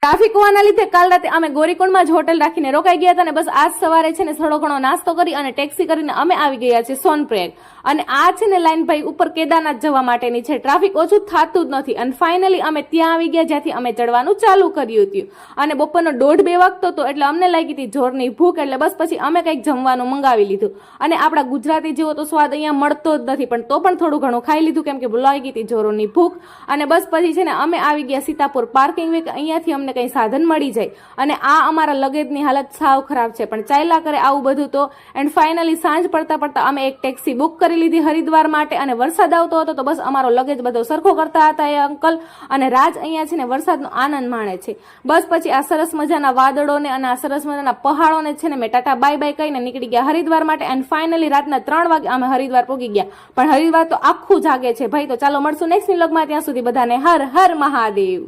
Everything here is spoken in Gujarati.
ટ્રાફિક હોવાના લીધે કાલ રાતે અમે ગોરીકુંડમાં જ હોટેલ રાખીને રોકાઈ ગયા હતા અને બસ આજ સવારે છે ને થોડો ઘણો નાસ્તો કરી અને ટેક્સી કરીને અમે આવી ગયા છે સોનપ્રયાગ. અને આ છે ને લાઈન ભાઈ ઉપર કેદારનાથ જવા માટેની છે. ટ્રાફિક ઓછું થતું જ નથી અને ફાઇનલી અમે ત્યાં આવી ગયા જ્યાંથી અમે ચડવાનું ચાલુ કર્યું હતું. અને બપોરનો 1:30 વાગતો હતો એટલે અમને લાગી હતી જોરની ભૂખ, એટલે બસ પછી અમે કંઈક જમવાનું મંગાવી લીધું. અને આપણા ગુજરાતી જેવો તો સ્વાદ અહીંયા મળતો જ નથી, પણ તો પણ થોડું ઘણું ખાઈ લીધું કેમ કે લાગી હતી જોરોની ભૂખ. અને બસ પછી છે ને અમે આવી ગયા સીતાપુર પાર્કિંગ વેક. અહીંયાથી અમને કંઈ સાધન મળી જાય. અને આ અમારા લગેજની હાલત સાવ ખરાબ છે, પણ ચાલ્યા કરે આવું બધું તો. એન્ડ ફાઇનલી સાંજ પડતા પડતા અમે એક ટેક્સી બુક કરી લીધી હરિદ્વાર માટે. અને વરસાદ આવતો હતો તો બસ અમારો લગેજ બધો સરખો કરતા હતા એ અંકલ. અને રાજ અહીંયા છે ને વરસાદનો આનંદ માણે છે. બસ પછી આ સરસ મજાના વાદળોને અને આ સરસ મજાના પહાડોને છે ને મેં ટાટા બાય બાય કહીને નીકળી ગયા હરિદ્વાર માટે. એન્ડ ફાઇનલી રાતના 3 વાગે અમે હરિદ્વાર પહોંચી ગયા. પણ હરિદ્વાર તો આખું જાગે છે ભાઈ. તો ચાલો મળશું નેક્સ્ટ વ્લોગમાં. ત્યાં સુધી બધાને હર હર મહાદેવ.